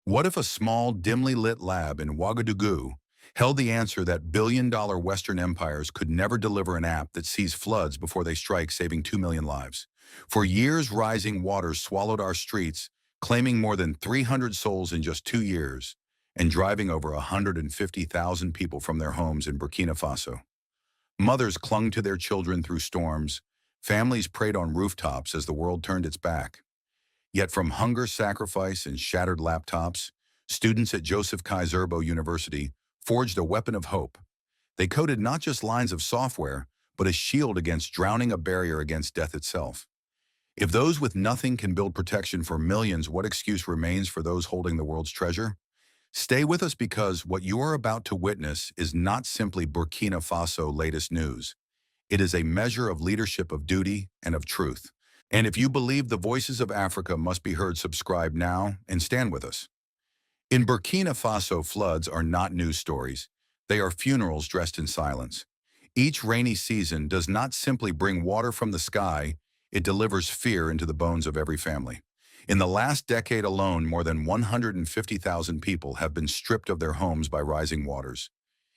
What if a small, dimly lit lab in Ouagadougou held the answer that billion-dollar Western empires could never deliver an app that sees floods before they strike, saving 2 million lives? For years, rising waters swallowed our streets, claiming more than 300 souls in just 2 years and driving over 150,000 people from their homes in Burkina Faso. Mothers clung to their children through storms. Families prayed on rooftops as the world turned its back. Yet from hunger, sacrifice, and shattered laptops, students at Joseph Kaiserbo University forged a weapon of hope. They coded not just lines of software, but a shield against drowning, a barrier against death itself. If those with nothing can build protection for millions, what excuse remains for those holding the world's treasure? Stay with us, because what you are about to witness is not simply Burkina Faso latest news. It is a measure of leadership, of duty, and of truth. And if you believe the voices of Africa must be heard, subscribe now and stand with us. In Burkina Faso, floods are not news stories. They are funerals dressed in silence. Each rainy season does not simply bring water from the sky, it delivers fear into the bones of every family. In the last decade alone, more than 150,000 people have been stripped of their homes by rising waters.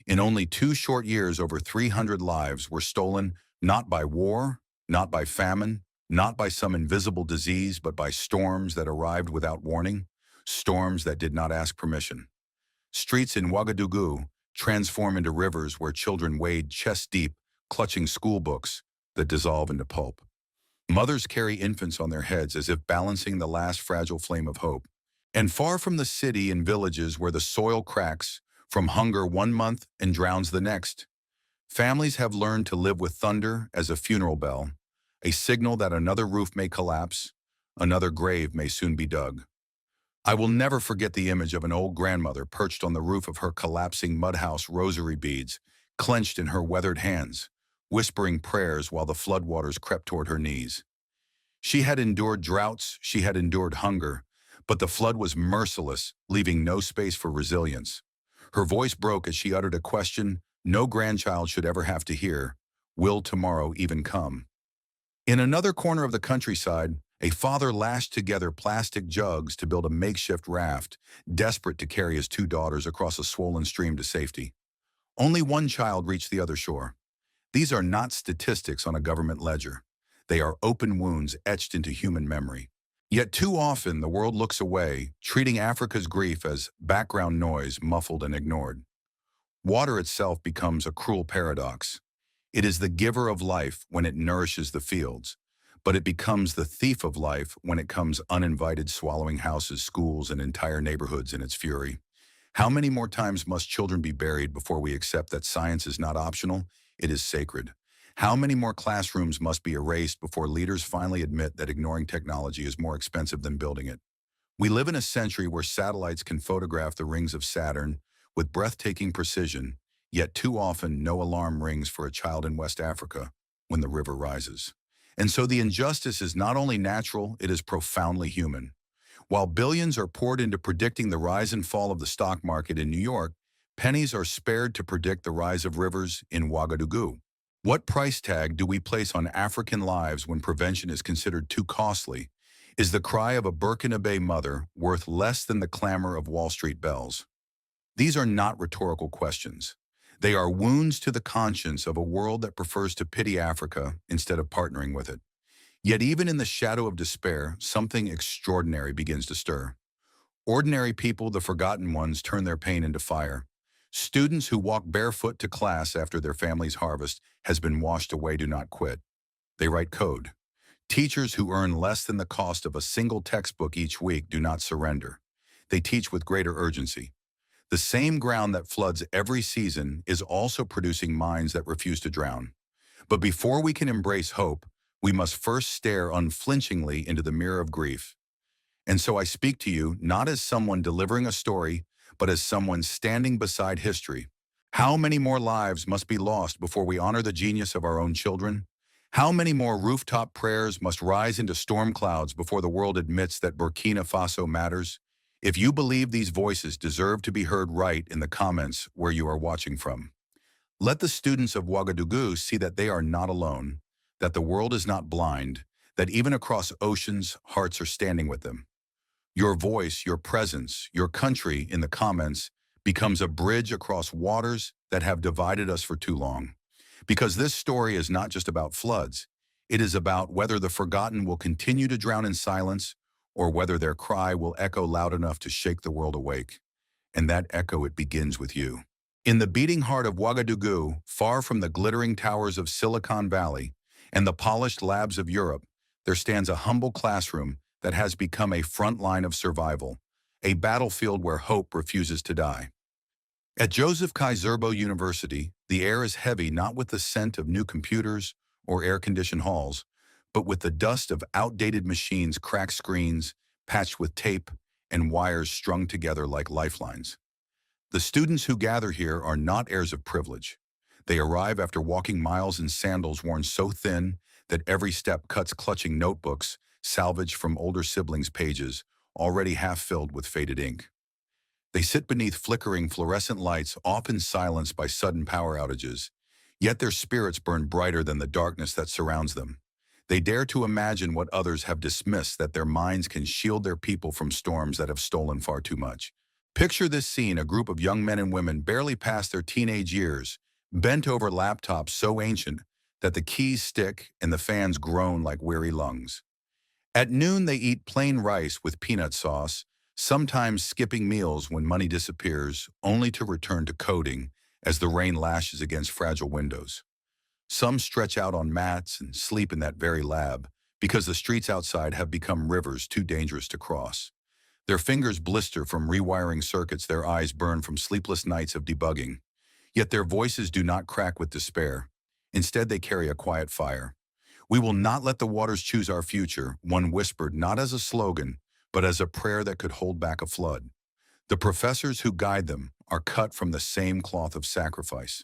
In only 2 short years, over 300 lives were stolen, not by war, not by famine, not by some invisible disease, but by storms that arrived without warning, storms that did not ask permission. Streets in Ouagadougou transform into rivers where children wade chest-deep, clutching school books that dissolve into pulp. Mothers carry infants on their heads as if balancing the last fragile flame of hope. And far from the city and villages where the soil cracks from hunger 1 month and drowns the next, families have learned to live with thunder as a funeral bell, a signal that another roof may collapse, another grave may soon be dug. I will never forget the image of an old grandmother perched on the roof of her collapsing mud house, rosary beads clenched in her weathered hands, whispering prayers while the floodwaters crept toward her knees. She had endured droughts, she had endured hunger, but the flood was merciless, leaving no space for resilience. Her voice broke as she uttered a question no grandchild should ever have to hear: will tomorrow even come? In another corner of the countryside, a father lashed together plastic jugs to build a makeshift raft, desperate to carry his 2 daughters across a swollen stream to safety. Only one child reached the other shore. These are not statistics on a government ledger. They are open wounds etched into human memory. Yet too often the world looks away, treating Africa's grief as background noise, muffled and ignored. Water itself becomes a cruel paradox. It is the giver of life when it nourishes the fields, but it becomes the thief of life when it comes uninvited, swallowing houses, schools, and entire neighborhoods in its fury. How many more times must children be buried before we accept that science is not optional, it is sacred? How many more classrooms must be erased before leaders finally admit that ignoring technology is more expensive than building it? We live in a century where satellites can photograph the rings of Saturn with breathtaking precision, yet too often no alarm rings for a child in West Africa when the river rises. And so the injustice is not only natural, it is profoundly human. While billions are poured into predicting the rise and fall of the stock market in New York, pennies are spared to predict the rise of rivers in Ouagadougou. What price tag do we place on African lives when prevention is considered too costly? Is the cry of a Burkina Faso mother worth less than the clamor of Wall Street bells? These are not rhetorical questions. They are wounds to the conscience of a world that prefers to pity Africa instead of partnering with it. Yet even in the shadow of despair, something extraordinary begins to stir. Ordinary people, the forgotten ones, turn their pain into fire. Students who walk barefoot to class after their family's harvest has been washed away do not quit. They write code. Teachers who earn less than the cost of a single textbook each week do not surrender. They teach with greater urgency. The same ground that floods every season is also producing minds that refuse to drown. But before we can embrace hope, we must first stare unflinchingly into the mirror of grief. And so I speak to you not as someone delivering a story, but as someone standing beside history. How many more lives must be lost before we honor the genius of our own children? How many more rooftop prayers must rise into storm clouds before the world admits that Burkina Faso matters? If you believe these voices deserve to be heard, write in the comments where you are watching from. Let the students of Ouagadougou see that they are not alone, that the world is not blind, that even across oceans, hearts are standing with them. Your voice, your presence, your country in the comments becomes a bridge across waters that have divided us for too long. Because this story is not just about floods, it is about whether the forgotten will continue to drown in silence or whether their cry will echo loud enough to shake the world awake. And that echo, it begins with you. In the beating heart of Ouagadougou, far from the glittering towers of Silicon Valley and the polished labs of Europe, there stands a humble classroom that has become a front line of survival, a battlefield where hope refuses to die. At Joseph Kaiserbo University, the air is heavy not with the scent of new computers or air-conditioned halls, but with the dust of outdated machines, cracked screens, patched with tape, and wires strung together like lifelines. The students who gather here are not heirs of privilege. They arrive after walking miles in sandals worn so thin that every step cuts clutching notebooks salvaged from older siblings' pages, already half filled with faded ink. They sit beneath flickering fluorescent lights, often silenced by sudden power outages, yet their spirits burn brighter than the darkness that surrounds them. They dare to imagine what others have dismissed, that their minds can shield their people from storms that have stolen far too much. Picture this scene: a group of young men and women barely past their teenage years, bent over laptops so ancient that the keys stick and the fans groan like weary lungs. At noon, they eat plain rice with peanut sauce, sometimes skipping meals when money disappears, only to return to coding as the rain lashes against fragile windows. Some stretch out on mats and sleep in that very lab because the streets outside have become rivers too dangerous to cross. Their fingers blister from rewiring circuits, their eyes burn from sleepless nights of debugging. Yet their voices do not crack with despair. Instead, they carry a quiet fire. "We will not let the waters choose our future," one whispered, not as a slogan, but as a prayer that could hold back a flood. The professors who guide them are cut from the same cloth of sacrifice.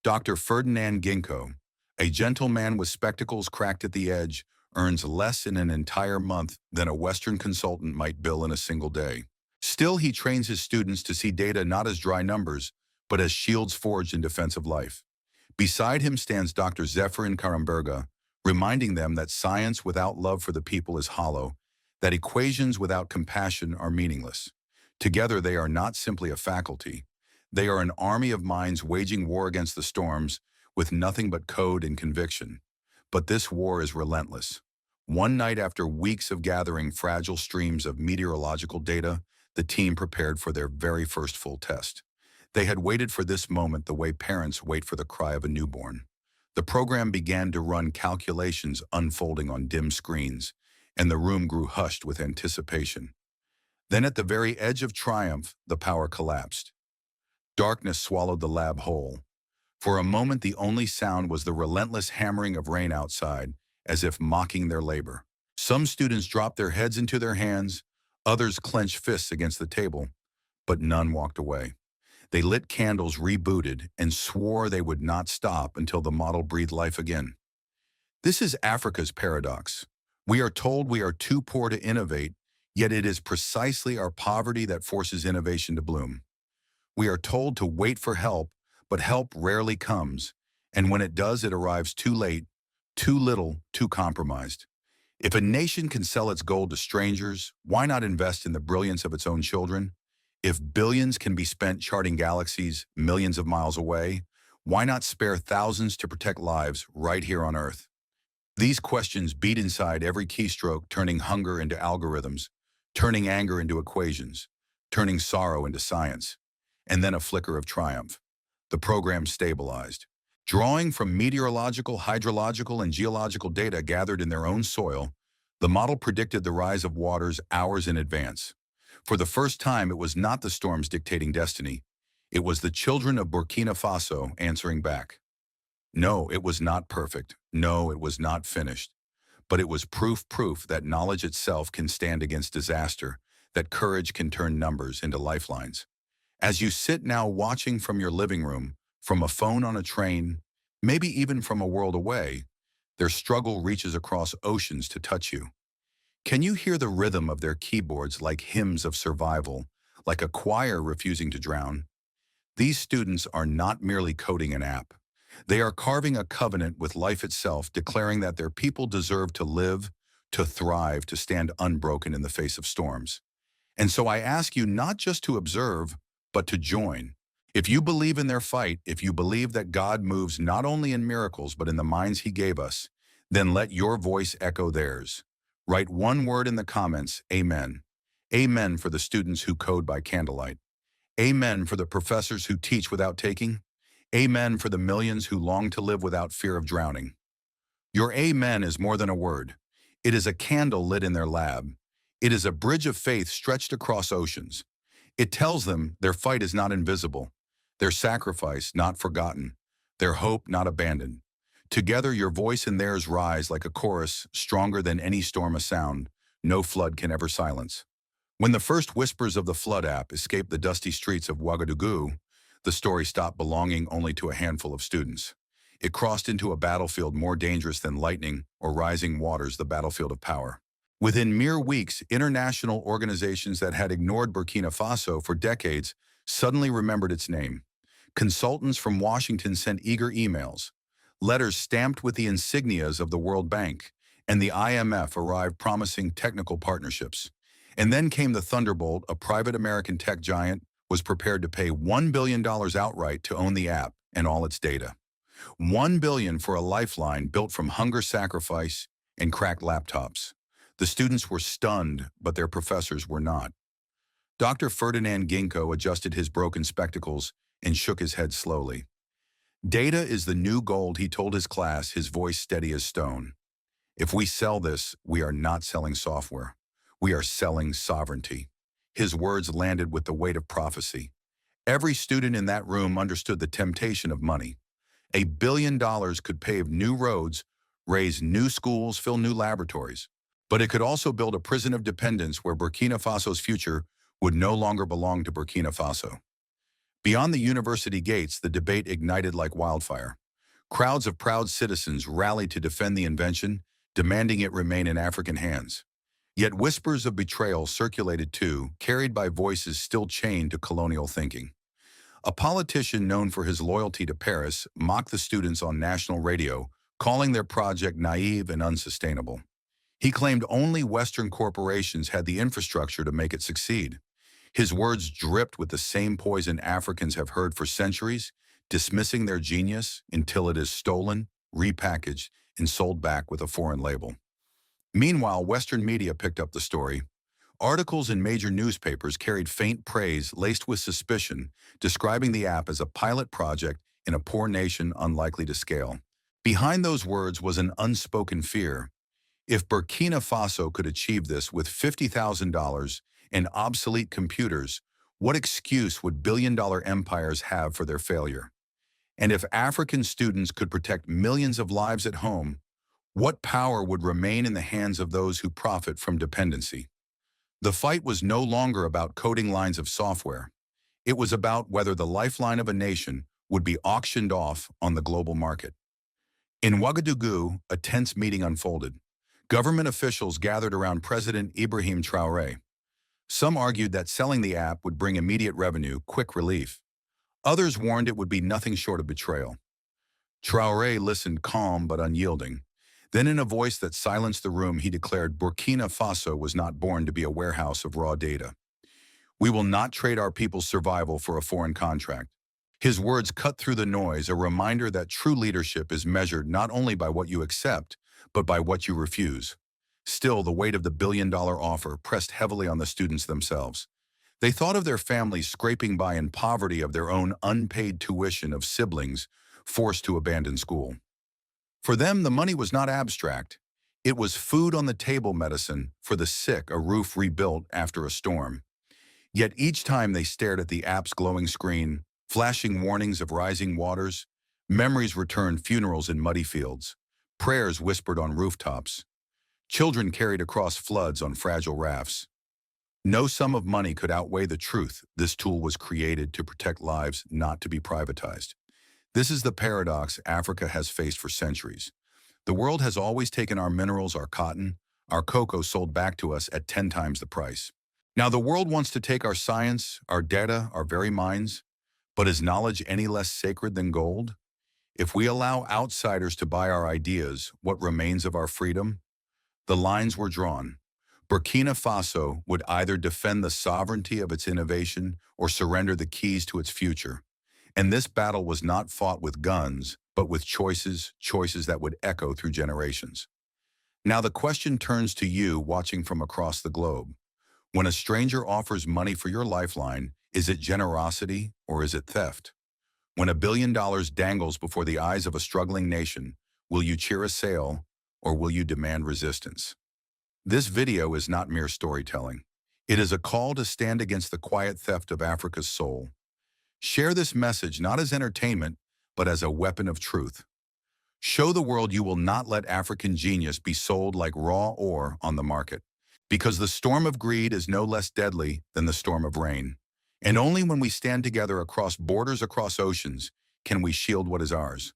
Dr. Ferdinand Ginkgo, a gentle man with spectacles cracked at the edge, earns less in an entire month than a Western consultant might bill in a single day. Still, he trains his students to see data not as dry numbers, but as shields forged in defense of life. Beside him stands Dr. Zephyrin Karamberga, reminding them that science without love for the people is hollow, that equations without compassion are meaningless. Together, they are not simply a faculty. They are an army of minds waging war against the storms with nothing but code and conviction. But this war is relentless. One night, after weeks of gathering fragile streams of meteorological data, the team prepared for their very first full test. They had waited for this moment the way parents wait for the cry of a newborn. The program began to run, calculations unfolding on dim screens, and the room grew hushed with anticipation. Then, at the very edge of triumph, the power collapsed. Darkness swallowed the lab whole. For a moment, the only sound was the relentless hammering of rain outside, as if mocking their labor. Some students dropped their heads into their hands, others clenched fists against the table, but none walked away. They lit candles, rebooted, and swore they would not stop until the model breathed life again. This is Africa's paradox. We are told we are too poor to innovate, yet it is precisely our poverty that forces innovation to bloom. We are told to wait for help, but help rarely comes, and when it does, it arrives too late, too little, too compromised. If a nation can sell its gold to strangers, why not invest in the brilliance of its own children? If billions can be spent charting galaxies millions of miles away, why not spare thousands to protect lives right here on Earth? These questions beat inside every keystroke, turning hunger into algorithms, turning anger into equations, turning sorrow into science. And then a flicker of triumph. The program stabilized. Drawing from meteorological, hydrological, and geological data gathered in their own soil, the model predicted the rise of waters hours in advance. For the first time, it was not the storms dictating destiny. It was the children of Burkina Faso answering back. No, it was not perfect. No, it was not finished. But it was proof that knowledge itself can stand against disaster, that courage can turn numbers into lifelines. As you sit now watching from your living room, from a phone on a train, maybe even from a world away, their struggle reaches across oceans to touch you. Can you hear the rhythm of their keyboards like hymns of survival, like a choir refusing to drown? These students are not merely coding an app. They are carving a covenant with life itself, declaring that their people deserve to live, to thrive, to stand unbroken in the face of storms. And so I ask you not just to observe, but to join. If you believe in their fight, if you believe that God moves not only in miracles, but in the minds he gave us, then let your voice echo theirs. Write one word in the comments, Amen. Amen for the students who code by candlelight. Amen for the professors who teach without taking. Amen for the millions who long to live without fear of drowning. Your amen is more than a word. It is a candle lit in their lab. It is a bridge of faith stretched across oceans. It tells them their fight is not invisible, their sacrifice not forgotten, their hope not abandoned. Together your voice and theirs rise like a chorus stronger than any storm of sound no flood can ever silence. When the first whispers of the flood app escaped the dusty streets of Ouagadougou, the story stopped belonging only to a handful of students. It crossed into a battlefield more dangerous than lightning or rising waters, the battlefield of power. Within mere weeks, international organizations that had ignored Burkina Faso for decades suddenly remembered its name. Consultants from Washington sent eager emails. Letters stamped with the insignias of the World Bank, and the IMF arrived promising technical partnerships. And then came the Thunderbolt. A private American tech giant was prepared to pay $1 billion outright to own the app and all its data. $1 billion for a lifeline built from hunger sacrifice and cracked laptops. The students were stunned, but their professors were not. Dr. Ferdinand Ginkgo adjusted his broken spectacles and shook his head slowly. Data is the new gold, he told his class, his voice steady as stone. If we sell this, we are not selling software. We are selling sovereignty. His words landed with the weight of prophecy. Every student in that room understood the temptation of money. $1 billion could pave new roads, raise new schools, fill new laboratories. But it could also build a prison of dependence where Burkina Faso's future would no longer belong to Burkina Faso. Beyond the university gates, the debate ignited like wildfire. Crowds of proud citizens rallied to defend the invention, demanding it remain in African hands. Yet whispers of betrayal circulated too, carried by voices still chained to colonial thinking. A politician known for his loyalty to Paris mocked the students on national radio, calling their project naive and unsustainable. He claimed only Western corporations had the infrastructure to make it succeed. His words dripped with the same poison Africans have heard for centuries, dismissing their genius until it is stolen, repackaged, and sold back with a foreign label. Meanwhile, Western media picked up the story. Articles in major newspapers carried faint praise laced with suspicion, describing the app as a pilot project in a poor nation unlikely to scale. Behind those words was an unspoken fear. If Burkina Faso could achieve this with $50,000 and obsolete computers, what excuse would billion-dollar empires have for their failure? And if African students could protect millions of lives at home, what power would remain in the hands of those who profit from dependency? The fight was no longer about coding lines of software. It was about whether the lifeline of a nation would be auctioned off on the global market. In Ouagadougou, a tense meeting unfolded. Government officials gathered around President Ibrahim Traore. Some argued that selling the app would bring immediate revenue, quick relief. Others warned it would be nothing short of betrayal. Traoré listened calm but unyielding. Then in a voice that silenced the room, he declared Burkina Faso was not born to be a warehouse of raw data. We will not trade our people's survival for a foreign contract. His words cut through the noise, a reminder that true leadership is measured not only by what you accept, but by what you refuse. Still, the weight of the billion-dollar offer pressed heavily on the students themselves. They thought of their families scraping by in poverty, of their own unpaid tuition, of siblings forced to abandon school. For them, the money was not abstract. It was food on the table, medicine for the sick, a roof rebuilt after a storm. Yet each time they stared at the app's glowing screen, flashing warnings of rising waters, memories returned: funerals in muddy fields, prayers whispered on rooftops, children carried across floods on fragile rafts. No sum of money could outweigh the truth. This tool was created to protect lives, not to be privatized. This is the paradox Africa has faced for centuries. The world has always taken our minerals, our cotton, our cocoa, sold back to us at 10 times the price. Now the world wants to take our science, our data, our very minds. But is knowledge any less sacred than gold? If we allow outsiders to buy our ideas, what remains of our freedom? The lines were drawn. Burkina Faso would either defend the sovereignty of its innovation or surrender the keys to its future. And this battle was not fought with guns, but with choices that would echo through generations. Now the question turns to you watching from across the globe. When a stranger offers money for your lifeline, is it generosity or is it theft? When $1 billion dangles before the eyes of a struggling nation, will you cheer a sale or will you demand resistance? This video is not mere storytelling. It is a call to stand against the quiet theft of Africa's soul. Share this message not as entertainment, but as a weapon of truth. Show the world you will not let African genius be sold like raw ore on the market. Because the storm of greed is no less deadly than the storm of rain. And only when we stand together across borders, across oceans, can we shield what is ours.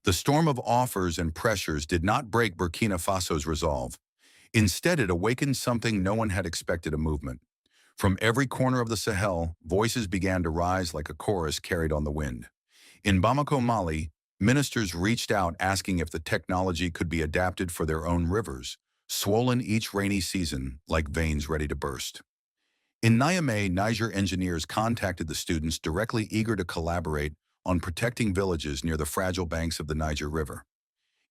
The storm of offers and pressures did not break Burkina Faso's resolve. Instead, it awakened something no one had expected: a movement. From every corner of the Sahel, voices began to rise like a chorus carried on the wind. In Bamako, Mali, ministers reached out asking if the technology could be adapted for their own rivers, swollen each rainy season like veins ready to burst. In Niamey, Niger, engineers contacted the students directly, eager to collaborate on protecting villages near the fragile banks of the Niger River.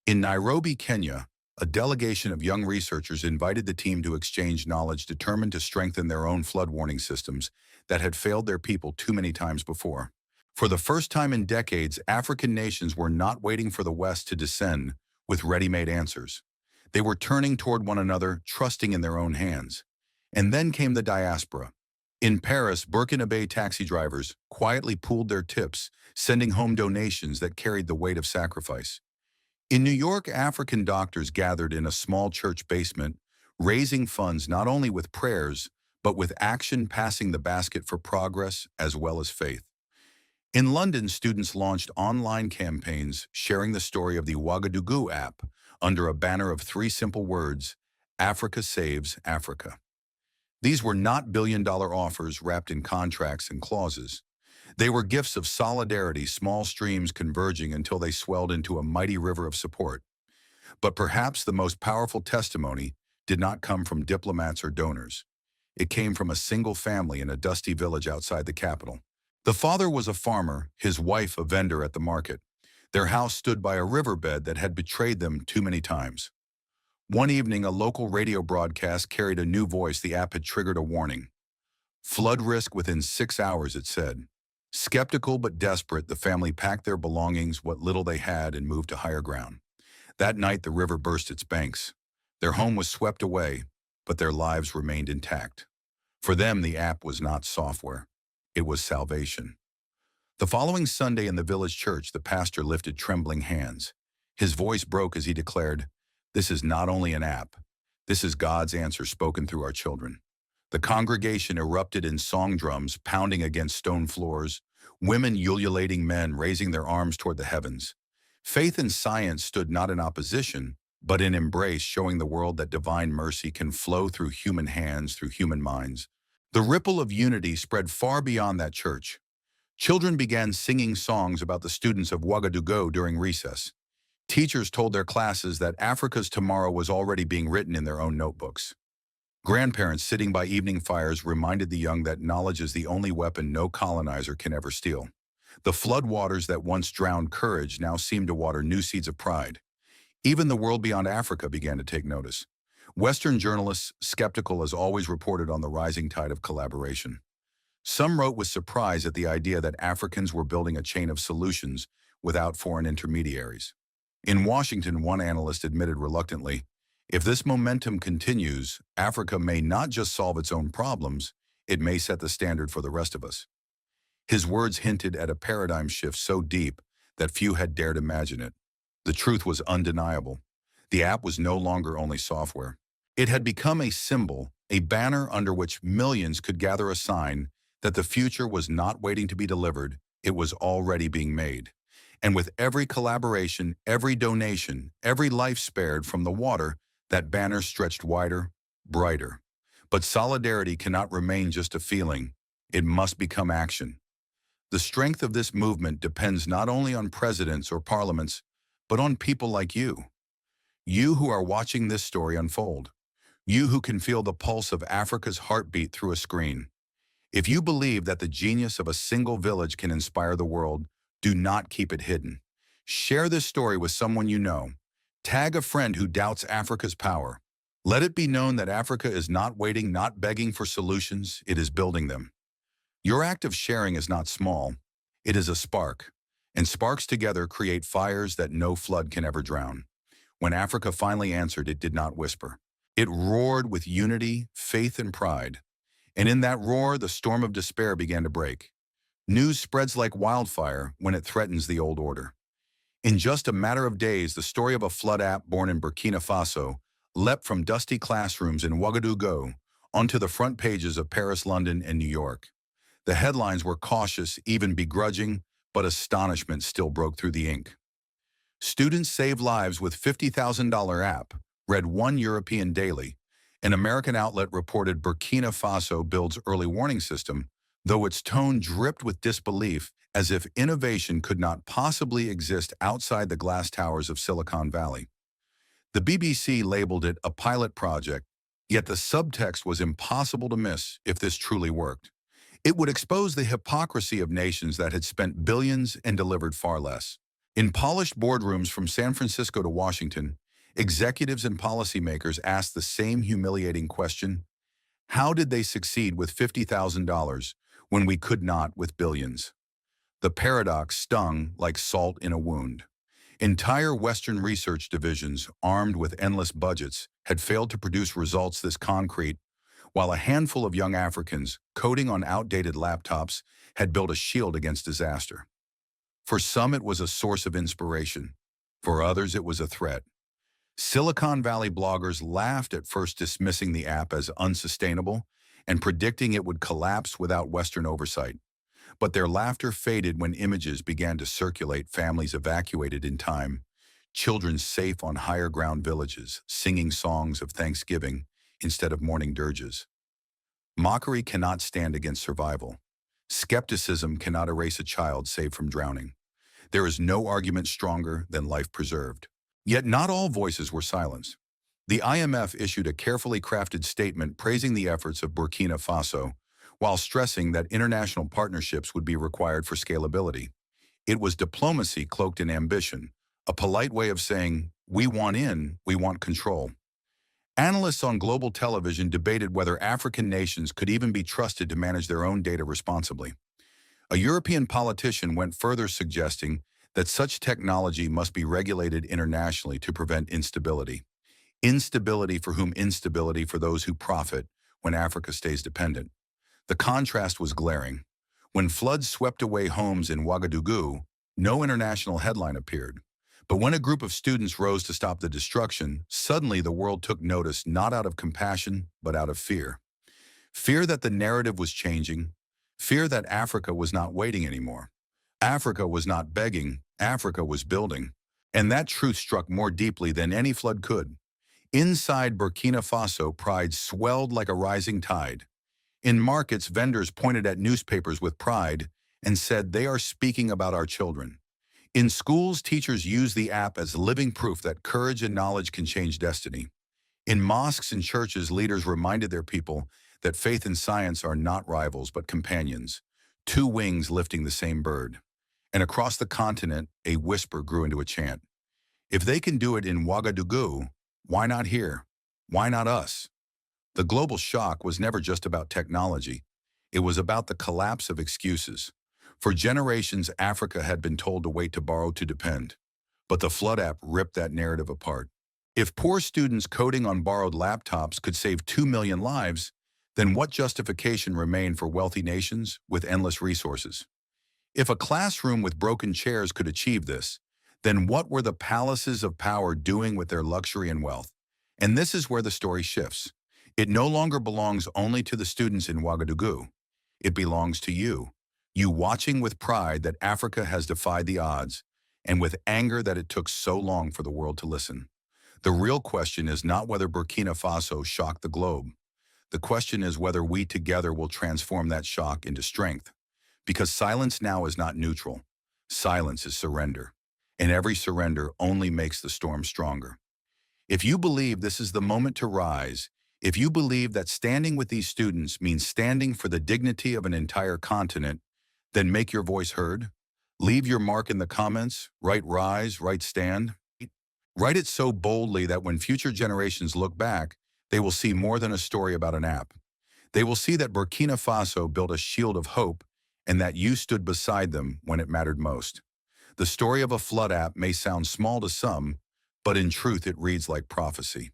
In Nairobi, Kenya, a delegation of young researchers invited the team to exchange knowledge, determined to strengthen their own flood warning systems that had failed their people too many times before. For the first time in decades, African nations were not waiting for the West to descend with ready-made answers. They were turning toward one another, trusting in their own hands. And then came the diaspora. In Paris, Burkina Faso taxi drivers quietly pooled their tips, sending home donations that carried the weight of sacrifice. In New York, African doctors gathered in a small church basement, raising funds not only with prayers, but with action, passing the basket for progress as well as faith. In London, students launched online campaigns sharing the story of the Ouagadougou app under a banner of 3 simple words: Africa saves Africa. These were not billion-dollar offers wrapped in contracts and clauses. They were gifts of solidarity, small streams converging until they swelled into a mighty river of support. But perhaps the most powerful testimony did not come from diplomats or donors. It came from a single family in a dusty village outside the capital. The father was a farmer, his wife a vendor at the market. Their house stood by a riverbed that had betrayed them too many times. One evening, a local radio broadcast carried a new voice. The app had triggered a warning. Flood risk within 6 hours, it said. Skeptical but desperate, the family packed their belongings, what little they had, and moved to higher ground. That night, the river burst its banks. Their home was swept away, but their lives remained intact. For them, the app was not software. It was salvation. The following Sunday in the village church, the pastor lifted trembling hands. His voice broke as he declared, "This is not only an app. This is God's answer spoken through our children." The congregation erupted in song drums, pounding against stone floors, women ululating, men raising their arms toward the heavens. Faith and science stood not in opposition, but in embrace, showing the world that divine mercy can flow through human hands, through human minds. The ripple of unity spread far beyond that church. Children began singing songs about the students of Ouagadougou during recess. Teachers told their classes that Africa's tomorrow was already being written in their own notebooks. Grandparents sitting by evening fires reminded the young that knowledge is the only weapon no colonizer can ever steal. The flood waters that once drowned courage now seemed to water new seeds of pride. Even the world beyond Africa began to take notice. Western journalists, skeptical as always, reported on the rising tide of collaboration. Some wrote with surprise at the idea that Africans were building a chain of solutions without foreign intermediaries. In Washington, one analyst admitted reluctantly, "If this momentum continues, Africa may not just solve its own problems, it may set the standard for the rest of us." His words hinted at a paradigm shift so deep that few had dared imagine it. The truth was undeniable. The app was no longer only software. It had become a symbol, a banner under which millions could gather, a sign that the future was not waiting to be delivered, it was already being made. And with every collaboration, every donation, every life spared from the water, that banner stretched wider, brighter. But solidarity cannot remain just a feeling. It must become action. The strength of this movement depends not only on presidents or parliaments, but on people like you. You who are watching this story unfold. You who can feel the pulse of Africa's heartbeat through a screen. If you believe that the genius of a single village can inspire the world, do not keep it hidden. Share this story with someone you know. Tag a friend who doubts Africa's power. Let it be known that Africa is not waiting, not begging for solutions, it is building them. Your act of sharing is not small. It is a spark. And sparks together create fires that no flood can ever drown. When Africa finally answered, it did not whisper. It roared with unity, faith, and pride. And in that roar, the storm of despair began to break. News spreads like wildfire when it threatens the old order. In just a matter of days, the story of a flood app born in Burkina Faso leapt from dusty classrooms in Ouagadougou onto the front pages of Paris, London, and New York. The headlines were cautious, even begrudging, but astonishment still broke through the ink. Students save lives with $50,000 app, read one European daily. An American outlet reported Burkina Faso builds early warning system, though its tone dripped with disbelief, as if innovation could not possibly exist outside the glass towers of Silicon Valley. The BBC labeled it a pilot project, yet the subtext was impossible to miss if this truly worked. It would expose the hypocrisy of nations that had spent billions and delivered far less. In polished boardrooms from San Francisco to Washington, executives and policymakers asked the same humiliating question: how did they succeed with $50,000 when we could not with billions? The paradox stung like salt in a wound. Entire Western research divisions, armed with endless budgets, had failed to produce results this concrete, while a handful of young Africans, coding on outdated laptops, had built a shield against disaster. For some, it was a source of inspiration. For others, it was a threat. Silicon Valley bloggers laughed at first, dismissing the app as unsustainable and predicting it would collapse without Western oversight. But their laughter faded when images began to circulate: families evacuated in time, children safe on higher ground villages, singing songs of thanksgiving instead of mourning dirges. Mockery cannot stand against survival. Skepticism cannot erase a child saved from drowning. There is no argument stronger than life preserved. Yet not all voices were silenced. The IMF issued a carefully crafted statement praising the efforts of Burkina Faso, while stressing that international partnerships would be required for scalability. It was diplomacy cloaked in ambition, a polite way of saying, "We want in, we want control." Analysts on global television debated whether African nations could even be trusted to manage their own data responsibly. A European politician went further, suggesting that such technology must be regulated internationally to prevent instability. Instability for whom? Instability for those who profit when Africa stays dependent. The contrast was glaring. When floods swept away homes in Ouagadougou, no international headline appeared. But when a group of students rose to stop the destruction, suddenly the world took notice, not out of compassion, but out of fear. Fear that the narrative was changing. Fear that Africa was not waiting anymore. Africa was not begging. Africa was building. And that truth struck more deeply than any flood could. Inside Burkina Faso, pride swelled like a rising tide. In markets, vendors pointed at newspapers with pride and said, "They are speaking about our children." In schools, teachers used the app as living proof that courage and knowledge can change destiny. In mosques and churches, leaders reminded their people that faith and science are not rivals but companions, two wings lifting the same bird. And across the continent, a whisper grew into a chant. If they can do it in Ouagadougou, why not here? Why not us? The global shock was never just about technology. It was about the collapse of excuses. For generations, Africa had been told to wait, to borrow, to depend. But the flood app ripped that narrative apart. If poor students coding on borrowed laptops could save 2 million lives, then what justification remained for wealthy nations with endless resources? If a classroom with broken chairs could achieve this, then what were the palaces of power doing with their luxury and wealth? And this is where the story shifts. It no longer belongs only to the students in Ouagadougou. It belongs to you. You watching with pride that Africa has defied the odds, and with anger that it took so long for the world to listen. The real question is not whether Burkina Faso shocked the globe. The question is whether we together will transform that shock into strength. Because silence now is not neutral. Silence is surrender. And every surrender only makes the storm stronger. If you believe this is the moment to rise, If you believe that standing with these students means standing for the dignity of an entire continent, then make your voice heard. Leave your mark in the comments, write rise, write stand. Write it so boldly that when future generations look back, they will see more than a story about an app. They will see that Burkina Faso built a shield of hope and that you stood beside them when it mattered most. The story of a flood app may sound small to some, but in truth it reads like prophecy.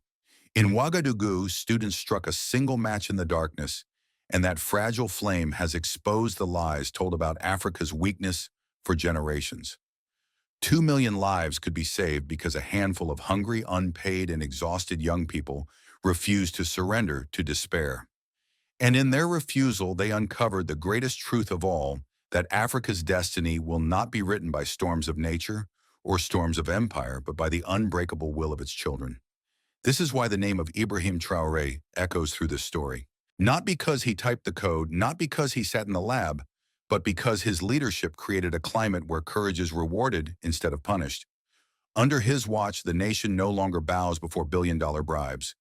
In Ouagadougou, students struck a single match in the darkness, and that fragile flame has exposed the lies told about Africa's weakness for generations. 2 million lives could be saved because a handful of hungry, unpaid, and exhausted young people refused to surrender to despair. And in their refusal, they uncovered the greatest truth of all, that Africa's destiny will not be written by storms of nature or storms of empire, but by the unbreakable will of its children. This is why the name of Ibrahim Traore echoes through this story. Not because he typed the code, not because he sat in the lab, but because his leadership created a climate where courage is rewarded instead of punished. Under his watch, the nation no longer bows before billion-dollar bribes.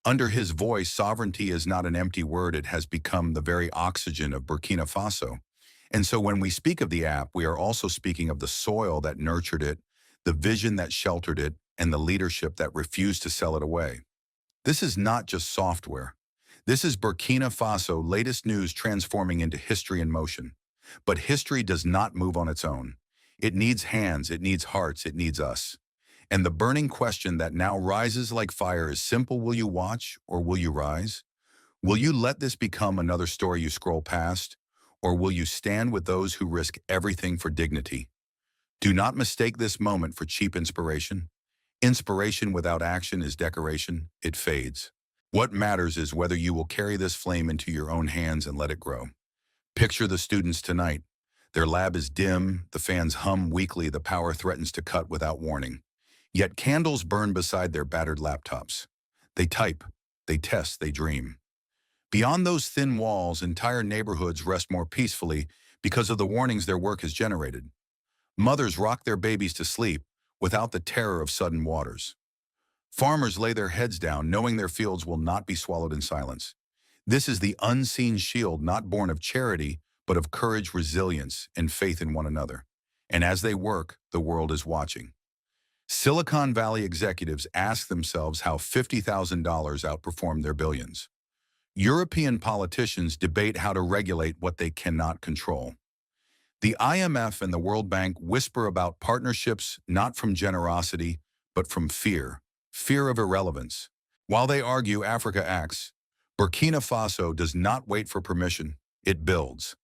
Under his voice, sovereignty is not an empty word, it has become the very oxygen of Burkina Faso. And so when we speak of the app, we are also speaking of the soil that nurtured it, the vision that sheltered it, and the leadership that refused to sell it away. This is not just software. This is Burkina Faso latest news transforming into history in motion. But history does not move on its own. It needs hands, it needs hearts, it needs us. And the burning question that now rises like fire is simple: will you watch or will you rise? Will you let this become another story you scroll past? Or will you stand with those who risk everything for dignity? Do not mistake this moment for cheap inspiration. Inspiration without action is decoration, it fades. What matters is whether you will carry this flame into your own hands and let it grow. Picture the students tonight. Their lab is dim, the fans hum weakly, the power threatens to cut without warning. Yet candles burn beside their battered laptops. They type, they test, they dream. Beyond those thin walls, entire neighborhoods rest more peacefully because of the warnings their work has generated. Mothers rock their babies to sleep without the terror of sudden waters. Farmers lay their heads down, knowing their fields will not be swallowed in silence. This is the unseen shield, not born of charity, but of courage, resilience, and faith in one another. And as they work, the world is watching. Silicon Valley executives ask themselves how $50,000 outperformed their billions. European politicians debate how to regulate what they cannot control. The IMF and the World Bank whisper about partnerships not from generosity, but from fear of irrelevance. While they argue Africa acts, Burkina Faso does not wait for permission, it builds.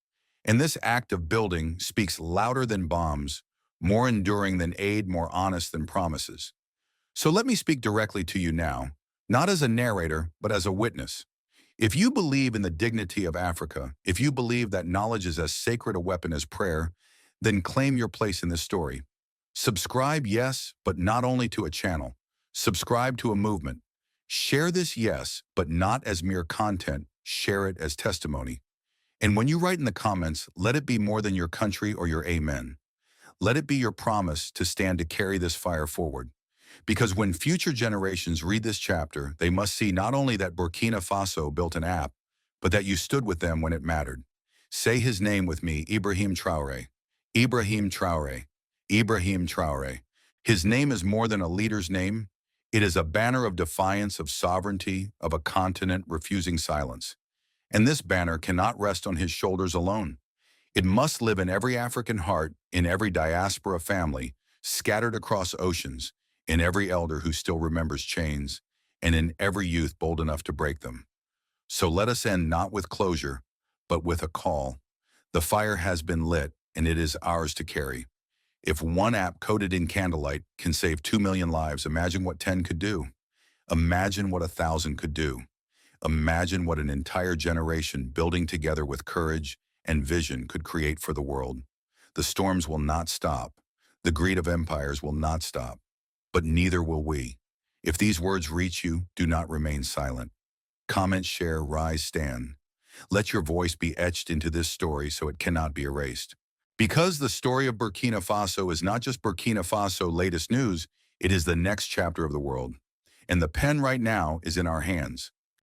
And this act of building speaks louder than bombs, more enduring than aid, more honest than promises. So let me speak directly to you now, not as a narrator, but as a witness. If you believe in the dignity of Africa, if you believe that knowledge is as sacred a weapon as prayer, then claim your place in this story. Subscribe, yes, but not only to a channel. Subscribe to a movement. Share this, yes, but not as mere content. Share it as testimony. And when you write in the comments, let it be more than your country or your amen. Let it be your promise to stand to carry this fire forward. Because when future generations read this chapter, they must see not only that Burkina Faso built an app, but that you stood with them when it mattered. Say his name with me: Ibrahim Traore. Ibrahim Traore. Ibrahim Traore. His name is more than a leader's name. It is a banner of defiance, of sovereignty, of a continent refusing silence. And this banner cannot rest on his shoulders alone. It must live in every African heart, in every diaspora family, scattered across oceans, in every elder who still remembers chains, and in every youth bold enough to break them. So let us end not with closure, but with a call. The fire has been lit, and it is ours to carry. If one app coded in candlelight can save 2 million lives, imagine what 10 could do. Imagine what 1,000 could do. Imagine what an entire generation building together with courage and vision could create for the world. The storms will not stop. The greed of empires will not stop. But neither will we. If these words reach you, do not remain silent. Comment, share, rise, stand. Let your voice be etched into this story so it cannot be erased. Because the story of Burkina Faso is not just Burkina Faso latest news, it is the next chapter of the world. And the pen right now is in our hands.